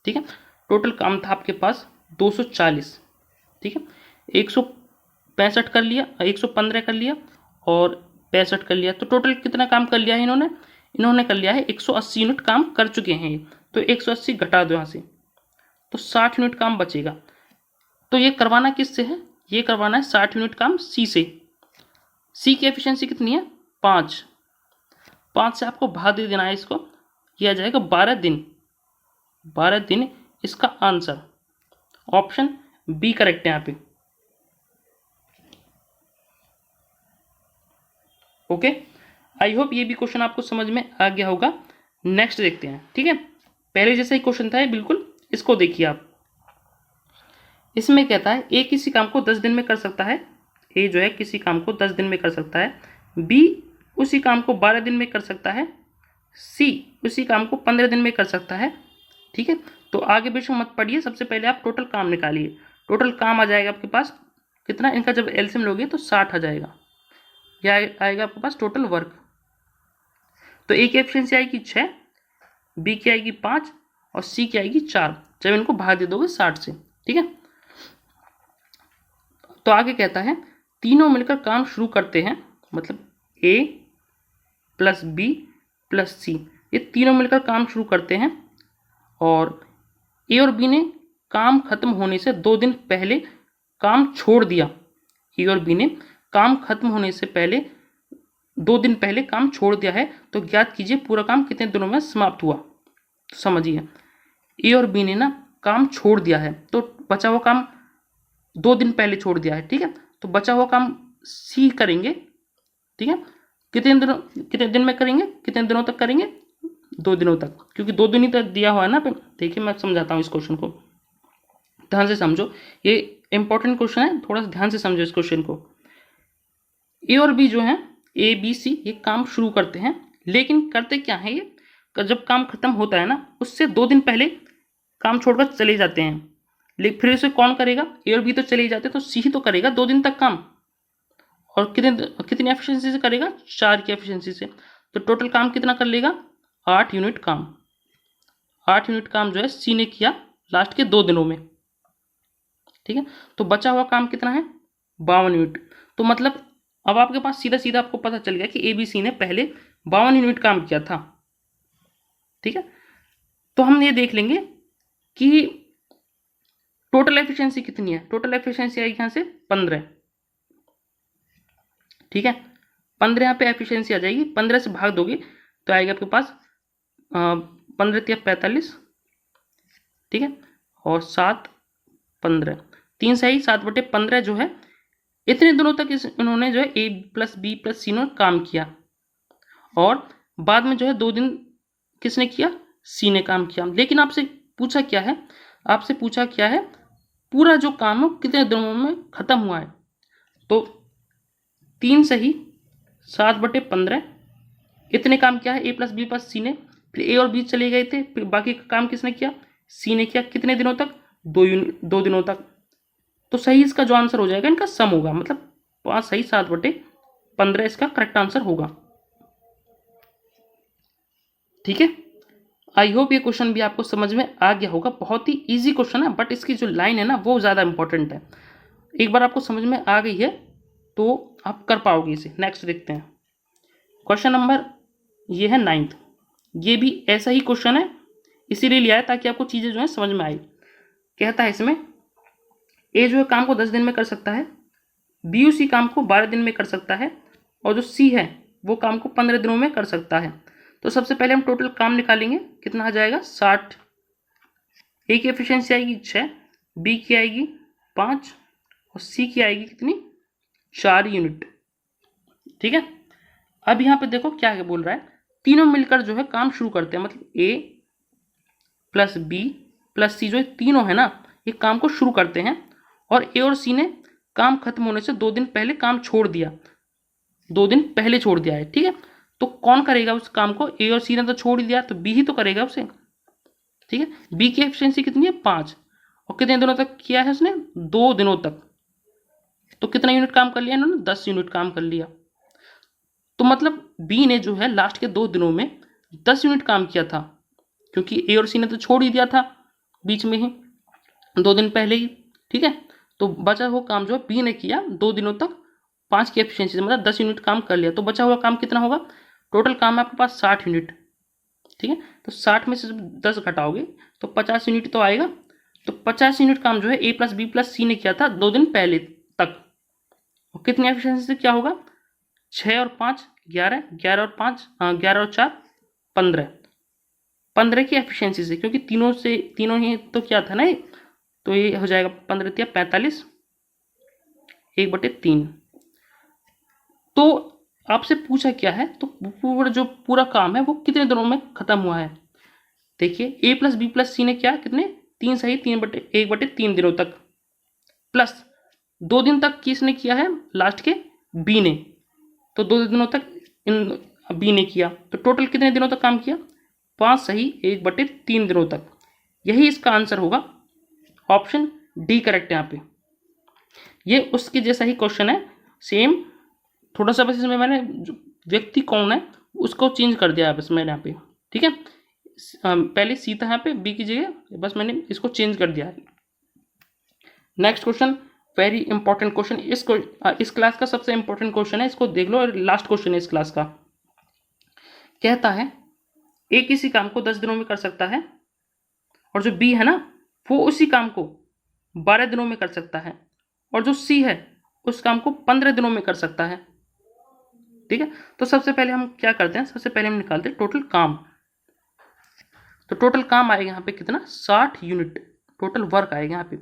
ठीक है। टोटल काम था आपके पास 240, ठीक है, 165 कर लिया, 115 कर लिया और 65 कर लिया, तो टोटल कितना काम कर लिया है इन्होंने कर लिया है 180 यूनिट काम कर चुके हैं ये। तो 180 घटा दो यहाँ से, तो 60 यूनिट काम बचेगा। तो ये करवाना किससे है, ये करवाना है 60 यूनिट काम सी से। सी की एफिशिएंसी कितनी है, 5, 5 से आपको भाग दे देना है इसको, ये आ जाएगा 12 दिन, 12 दिन इसका आंसर ऑप्शन बी करेक्ट है यहाँ पे। ओके, आई होप ये भी क्वेश्चन आपको समझ में आ गया होगा। नेक्स्ट देखते हैं, ठीक है। पहले जैसा ही क्वेश्चन था बिल्कुल, इसको देखिए आप। इसमें कहता है ए किसी काम को 10 दिन में कर सकता है, ए जो है किसी काम को 10 दिन में कर सकता है, बी उसी काम को 12 दिन में कर सकता है, सी उसी काम को 15 दिन में कर सकता है, ठीक है। तो आगे बेशक मत पढ़िए, सबसे पहले आप टोटल काम निकालिए। टोटल काम आ जाएगा आपके पास कितना, इनका जब एलसीएम लोगे तो 60 आ जाएगा, यह आएगा आपके पास टोटल वर्क। तो ए की एफिशिएंसी आएगी 6, बी की आएगी 5 और सी की आएगी 4, जब इनको भाग दे दोगे 60 से, ठीक है। तो आगे कहता है तीनों मिलकर काम शुरू करते हैं, मतलब ए प्लस बी प्लस सी, ये तीनों मिलकर काम शुरू करते हैं और ए और बी ने काम खत्म होने से 2 दिन पहले काम छोड़ दिया। ए और बी ने काम खत्म होने से पहले 2 दिन पहले काम छोड़ दिया है, तो ज्ञात कीजिए पूरा काम कितने दिनों में समाप्त हुआ। तो समझिए ए और बी ने ना काम छोड़ दिया है, तो बचा हुआ काम 2 दिन पहले छोड़ दिया है, ठीक है। तो बचा हुआ काम सी करेंगे, ठीक है, कितने दिन में करेंगे, कितने दिनों तक करेंगे, 2 दिनों तक, क्योंकि 2 दिन ही तक दिया हुआ है ना। देखिए मैं समझाता हूँ इस क्वेश्चन को, ध्यान से समझो, ये इंपॉर्टेंट क्वेश्चन है, थोड़ा सा ध्यान से समझो इस क्वेश्चन को। ए और बी जो है, ए बी सी, ये काम शुरू करते हैं, लेकिन करते क्या है ये, जब काम खत्म होता है ना उससे 2 दिन पहले काम छोड़कर चले जाते हैं। लेकिन फिर इसे कौन करेगा, ए और बी तो चले जाते, तो सी ही तो करेगा 2 दिन तक काम, और कितनी एफिशिएंसी से करेगा, 4 की एफिशिएंसी से। तो टोटल काम कितना कर लेगा, 8 यूनिट काम। 8 यूनिट काम जो है सी ने किया लास्ट के 2 दिनों में, ठीक है। तो बचा हुआ काम कितना है, 52 यूनिट। तो मतलब अब आपके पास सीधा सीधा आपको पता चल गया कि ए बी सी ने पहले 52 यूनिट काम किया था, ठीक है। तो हम ये देख लेंगे कि टोटल एफिशिएंसी कितनी है। टोटल एफिशिएंसी आएगी यहाँ से 15, ठीक है। 15 यहाँ पे एफिशिएंसी आ जाएगी, 15 से भाग दोगे तो आएगा आपके पास 15 × 45, ठीक है, और 7 15, 3 सही 7/15 जो है, इतने दिनों तक इन्होंने जो है ए प्लस बी प्लस सी ने काम किया, और बाद में जो है 2 दिन किसने किया, सी ने काम किया। लेकिन आपसे पूछा क्या है, आपसे पूछा क्या है, पूरा जो काम है कितने दिनों में खत्म हुआ है। तो 3 सही 7/15, इतने काम किया है ए प्लस बी प्लस सी ने। फिर ए और बी चले गए थे, फिर बाकी का काम किसने किया, सी ने किया। कितने दिनों तक, 2 दिनों तक। तो सही इसका जो आंसर हो जाएगा, इनका सम होगा, मतलब 5 सही 7/15 इसका करेक्ट आंसर होगा, ठीक है। आई होप ये क्वेश्चन भी आपको समझ में आ गया होगा। बहुत ही इजी क्वेश्चन है, बट इसकी जो लाइन है ना वो ज़्यादा इंपॉर्टेंट है। एक बार आपको समझ में आ गई है तो आप कर पाओगे इसे। नेक्स्ट देखते हैं क्वेश्चन नंबर, ये है 9th। ये भी ऐसा ही क्वेश्चन है, इसीलिए लिया है ताकि आपको चीज़ें जो है समझ में आए। कहता है इसमें ए जो है काम को 10 दिन में कर सकता है, बी उसी काम को 12 दिन में कर सकता है और जो सी है वो काम को 15 दिनों में कर सकता है। तो सबसे पहले हम टोटल काम निकालेंगे, कितना आ जाएगा 60। ए की एफिशिएंसी आएगी 6, बी की आएगी 5 और सी की आएगी कितनी 4 यूनिट। ठीक है, अब यहाँ पे देखो क्या बोल रहा है, तीनों मिलकर जो है काम शुरू करते हैं, मतलब ए प्लस बी प्लस सी जो तीनों है ना ये काम को शुरू करते हैं और ए और सी ने काम खत्म होने से 2 दिन पहले काम छोड़ दिया, 2 दिन पहले छोड़ दिया है। ठीक है, तो कौन करेगा उस काम को, ए और सी ने तो छोड़ ही दिया तो बी ही तो करेगा उसे। ठीक है, बी की एफिशिएंसी कितनी है 5 और कितने दिनों तक किया है उसने 2 दिनों तक, तो कितना यूनिट काम कर लिया इन्होंने 10 यूनिट काम कर लिया। तो मतलब बी ने जो है लास्ट के 2 दिनों में 10 यूनिट काम किया था, क्योंकि ए और सी ने तो छोड़ ही दिया था बीच में ही 2 दिन पहले ही। ठीक है, तो बचा हुआ काम जो है बी ने किया 2 दिनों तक 5 की एफिशिएंसी से, मतलब 10 यूनिट काम कर लिया। तो बचा हुआ काम कितना होगा, टोटल काम है आपके पास 60 यूनिट। ठीक है, तो 60 में से जब 10 घटाओगे तो 50 यूनिट तो आएगा। तो 50 यूनिट काम जो है ए प्लस बी प्लस सी ने किया था 2 दिन पहले तक, और कितनी एफिशिएंसी से क्या होगा 6 और 5 11, 11 और 5 11 और 4 15, 15 की एफिशिएंसी से, क्योंकि तीनों ही तो क्या था ना, तो ये हो जाएगा 15 या 45 1/3। तो आपसे पूछा क्या है, तो पूरा काम है वो कितने दिनों में खत्म हुआ है। देखिए ए प्लस बी प्लस सी ने क्या कितने 3 सही 1/3 दिनों तक, प्लस 2 दिन तक किसने किया है लास्ट के बी ने, तो 2 दिनों तक इन बी ने किया, तो टोटल कितने दिनों तक काम किया 5 सही 1/3 दिनों तक। यही इसका आंसर होगा, ऑप्शन डी करेक्ट है यहाँ पे। ये उसके जैसा ही क्वेश्चन है सेम, थोड़ा सा बस इसमें मैंने व्यक्ति कौन है उसको चेंज कर दिया है बस मैंने यहाँ पे। ठीक है, पहले सी था यहाँ पे बी की जगह, बस मैंने इसको चेंज कर दिया है। Next question very important question, इस क्लास का सबसे इंपॉर्टेंट क्वेश्चन है, इसको देख लो, और लास्ट क्वेश्चन है इस क्लास का। कहता है ए किसी काम को 10 दिनों में कर सकता है और जो बी है ना वो उसी काम को 12 दिनों में कर सकता है, और जो सी है उस काम को 15 दिनों में कर सकता है। ठीक है, तो सबसे पहले हम क्या करते हैं, सबसे पहले हम निकालते हैं टोटल काम। तो टोटल काम आएगा यहाँ पे कितना 60 यूनिट, टोटल वर्क आएगा यहाँ पे।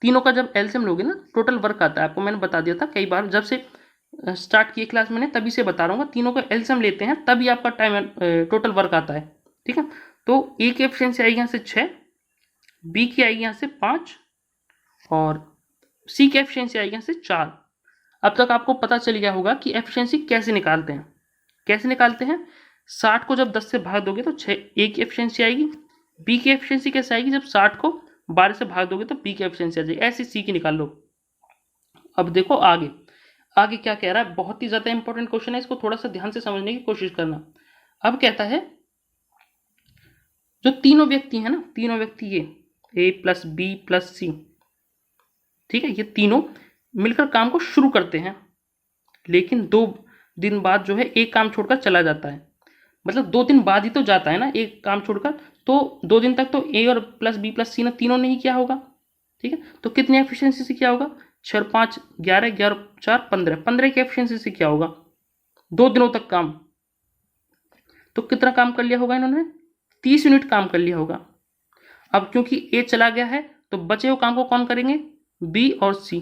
तीनों का जब एलसीएम लोगे ना टोटल वर्क आता है, आपको मैंने बता दिया था कई बार, जब से स्टार्ट किए क्लास मैंने तभी से बता रहा हूँ, तीनों का एलसीएम लेते हैं तभी आपका टाइम टोटल वर्क आता है। ठीक है, तो ए की एफिशिएंसी आएगी यहाँ से 6, बी की आएगी यहाँ से 5 और सी की एफिशिएंसी आएगी यहाँ से 4। अब तक आपको पता चल गया होगा कि एफिशिएंसी कैसे निकालते हैं। कैसे निकालते हैं, 60 को जब 10 से भाग दोगे तो 6 ए की एफिशिएंसी आएगी, बी की एफिशिएंसी कैसे आएगी, जब 60 को 12 से भाग दोगे तो बी की एफिशिएंसी आ जाएगी, ऐसे सी की निकाल लो। अब देखो आगे आगे क्या कह रहा है, बहुत ही ज़्यादा इंपॉर्टेंट क्वेश्चन है, इसको थोड़ा सा ध्यान से समझने की कोशिश करना। अब कहता है जो तीनों व्यक्ति हैं ना, तीनों व्यक्ति ये ए प्लस बी प्लस सी, ठीक है, ये तीनों मिलकर काम को शुरू करते हैं, लेकिन 2 दिन बाद जो है एक काम छोड़कर चला जाता है, मतलब 2 दिन बाद ही तो जाता है ना एक काम छोड़कर, तो 2 दिन तक तो ए और प्लस बी प्लस सी ने तीनों ने ही किया होगा। ठीक है, तो कितनी एफिशिएंसी से क्या होगा 6 और 5 11, 11 और 4 15, 15 की एफिशिएंसी से क्या होगा 2 दिनों तक काम, तो कितना काम कर लिया होगा इन्होंने 30 यूनिट काम कर लिया होगा। अब क्योंकि ए चला गया है तो बचे हुए काम को कौन करेंगे बी और सी।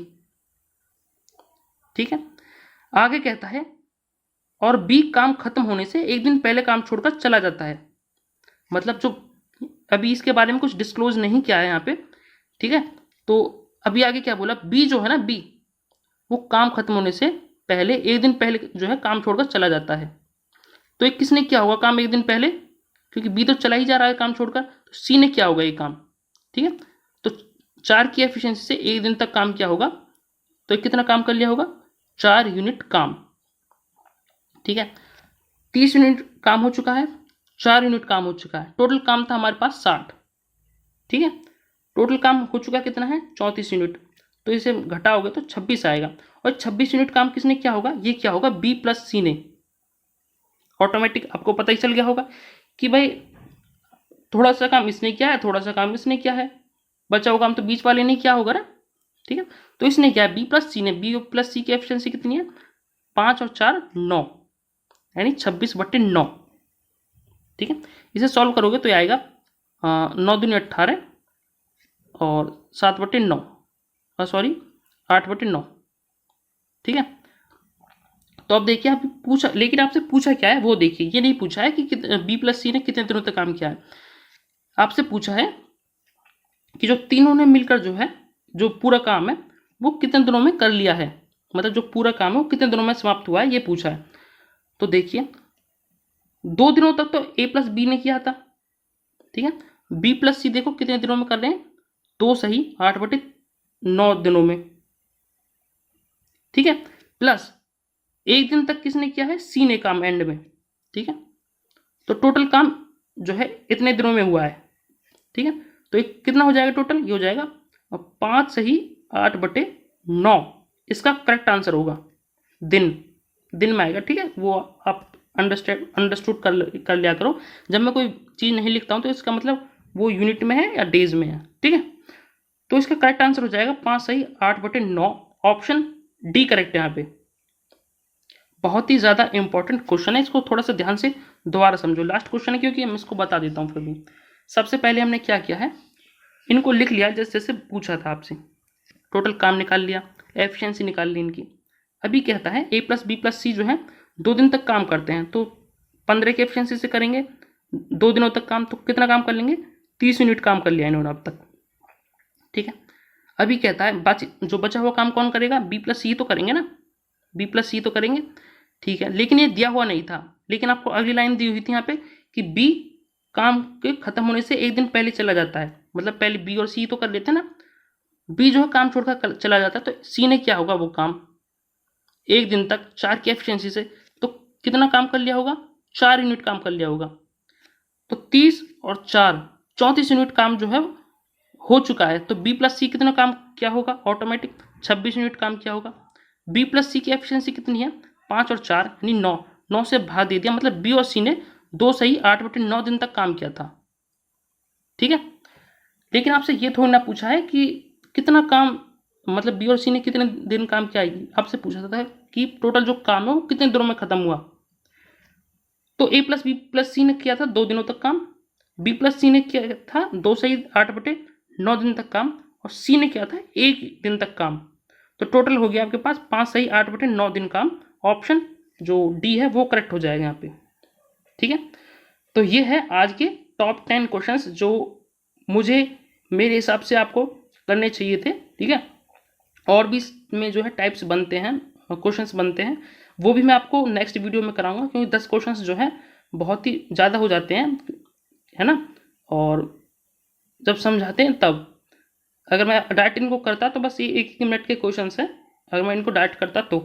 ठीक है, आगे कहता है और बी काम खत्म होने से एक दिन पहले काम छोड़कर चला जाता है, मतलब जो अभी इसके बारे में कुछ डिस्क्लोज नहीं किया है यहाँ पे। ठीक है, तो अभी आगे क्या बोला, बी जो है ना बी वो काम खत्म होने से पहले एक दिन पहले जो है काम छोड़कर चला जाता है, तो एक किसने किया होगा काम एक दिन पहले, क्योंकि बी तो चला ही जा रहा है काम छोड़कर, तो सी ने किया होगा ये काम। ठीक है, तो 4 की एफिशिएंसी से एक दिन तक काम किया होगा, तो कितना काम कर लिया होगा 4 यूनिट काम। ठीक है, 30 यूनिट काम हो चुका है, 4 यूनिट काम हो चुका है, टोटल काम था हमारे पास 60। ठीक है, टोटल काम हो चुका कितना है 34 यूनिट, तो इसे घटाओगे तो 26 आएगा, और 26 यूनिट काम किसने किया होगा, ये क्या होगा बी प्लस सी ने। ऑटोमेटिक आपको पता ही चल गया होगा कि भाई थोड़ा सा काम इसने किया है, थोड़ा सा काम इसने किया है, बचा हुआ काम तो बीच वाले ने किया होगा ना। ठीक है। तो इसने क्या है, बी प्लस सी ने, बी प्लस सी की एफिशिएंसी कितनी है, 5 और 4 9, यानी 26/9। ठीक है, इसे सॉल्व करोगे तो ये आएगा 9 दूनी 18 और 7/9, सॉरी 8/9। ठीक है, तो अब देखिए आप पूछा, लेकिन आपसे पूछा क्या है वो देखिए, ये नहीं पूछा है कि बी प्लस सी ने कितने दिनों तक काम किया है। आपसे पूछा है कि जो तीनों ने मिलकर जो है, जो पूरा काम है वो कितने दिनों में कर लिया है, मतलब जो पूरा काम है वो कितने दिनों में समाप्त हुआ है, ये पूछा है। तो देखिए 2 दिनों तक तो ए प्लस बी ने किया था। ठीक है, बी प्लस सी देखो कितने दिनों में कर रहे हैं, 2 सही 8/9 दिनों में। ठीक है, प्लस 1 दिन तक किसने किया है, सी ने काम एंड में। ठीक है, तो टोटल काम जो है इतने दिनों में हुआ है। ठीक है, तो एक कितना हो जाएगा टोटल, ये हो जाएगा 5 सही 8/9, इसका करेक्ट आंसर होगा दिन में आएगा। ठीक है, वो आप अंडरस्टूड कर लिया करो, जब मैं कोई चीज़ नहीं लिखता हूँ तो इसका मतलब वो यूनिट में है या डेज में है। ठीक है, तो इसका करेक्ट आंसर हो जाएगा 5 सही 8/9, ऑप्शन डी करेक्ट है यहाँ पे। बहुत ही ज़्यादा इंपॉर्टेंट क्वेश्चन है, इसको थोड़ा सा ध्यान से दोबारा समझो। लास्ट क्वेश्चन है क्योंकि मैं इसको बता देता हूँ फिर भी। सबसे पहले हमने क्या किया है, इनको लिख लिया जैसे जैसे पूछा था आपसे, टोटल काम निकाल लिया, एफिशिएंसी निकाल ली इनकी। अभी कहता है ए प्लस बी प्लस सी जो है 2 दिन तक काम करते हैं, तो 15 की एफिशिएंसी से करेंगे 2 दिनों तक काम, तो कितना काम कर लेंगे, 30 यूनिट काम कर लिया इन्होंने अब तक। ठीक है, अभी कहता है जो बचा हुआ काम कौन करेगा, बी प्लस सी तो करेंगे ना, बी प्लस सी तो करेंगे। ठीक है, लेकिन ये दिया हुआ नहीं था, लेकिन आपको अगली लाइन दी हुई थी यहाँ पे कि बी काम के खत्म होने से 1 दिन पहले चला जाता है, मतलब पहले बी और सी तो कर लेते हैं ना, बी जो है काम छोड़कर चला जाता है, तो सी ने क्या होगा वो काम 1 दिन तक 4 की एफिशिएंसी से, तो कितना काम कर लिया होगा, 4 यूनिट काम कर लिया होगा। तो 30 और 4 34 यूनिट काम जो है हो चुका है। तो बी प्लस सी कितना काम क्या होगा, ऑटोमेटिक 26 यूनिट काम किया होगा। बी प्लस सी की एफिशिएंसी कितनी है, 5 और 4 यानी 9, 9 से भाग दे दिया, मतलब बी और सी ने 2 सही 8/9 दिन तक काम किया था। ठीक है, लेकिन आपसे ये थोड़ी ना पूछा है कि कितना काम, मतलब बी और सी ने कितने दिन काम किया, आपसे पूछा था कि टोटल जो काम है वो कितने दिनों में खत्म हुआ। तो ए प्लस बी प्लस सी ने किया था 2 दिनों तक काम, बी प्लस सी ने किया था 2 सही 8/9 दिन तक काम, और सी ने किया था 1 दिन तक काम। तो टोटल हो गया आपके पास 5 सही 8/9 दिन काम, ऑप्शन जो डी है वो करेक्ट हो जाएगा यहाँ पे। ठीक है, तो ये है आज के टॉप 10 क्वेश्चंस जो मुझे मेरे हिसाब से आपको करने चाहिए थे। ठीक है, और भी इसमें जो है टाइप्स बनते हैं, क्वेश्चंस बनते हैं, वो भी मैं आपको नेक्स्ट वीडियो में कराऊंगा, क्योंकि 10 क्वेश्चंस जो है बहुत ही ज़्यादा हो जाते हैं, है ना। और जब समझाते हैं तब, अगर मैं डायरेक्ट इनको करता तो बस ये 1 मिनट के क्वेश्चंस हैं, अगर मैं इनको डायरेक्ट करता तो,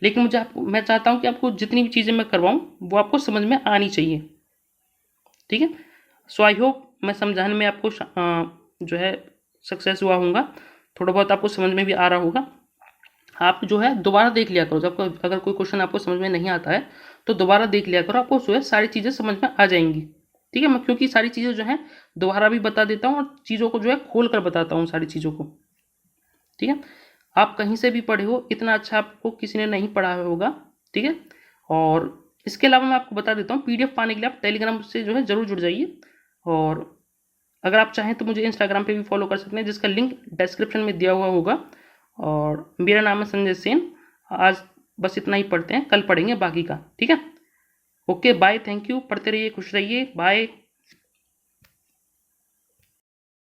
लेकिन मैं चाहता हूँ कि आपको जितनी भी चीज़ें मैं करवाऊँ वो आपको समझ में आनी चाहिए। ठीक है, सो आई होप मैं समझाने में आपको जो है सक्सेस हुआ होगा, थोड़ा बहुत आपको समझ में भी आ रहा होगा। आप जो है दोबारा देख लिया करो, जब अगर कोई क्वेश्चन आपको समझ में नहीं आता है तो दोबारा देख लिया करो, आपको जो है सारी चीज़ें समझ में आ जाएंगी। ठीक है, मैं क्योंकि सारी चीज़ें जो है दोबारा भी बता देता हूँ और चीज़ों को जो है खोल कर बताता हूँ सारी चीज़ों को। ठीक है, आप कहीं से भी पढ़े हो, इतना अच्छा आपको किसी ने नहीं पढ़ाया होगा। ठीक है, और इसके अलावा मैं आपको बता देता हूँ, पीडीएफ पाने के लिए आप टेलीग्राम से जो है ज़रूर जुड़ जाइए, और अगर आप चाहें तो मुझे इंस्टाग्राम पे भी फॉलो कर सकते हैं, जिसका लिंक डिस्क्रिप्शन में दिया हुआ होगा। और मेरा नाम है संजय सेन। आज बस इतना ही पढ़ते हैं, कल पढ़ेंगे बाकी का। ठीक है, ओके बाय, थैंक यू, पढ़ते रहिए, खुश रहिए, बाय।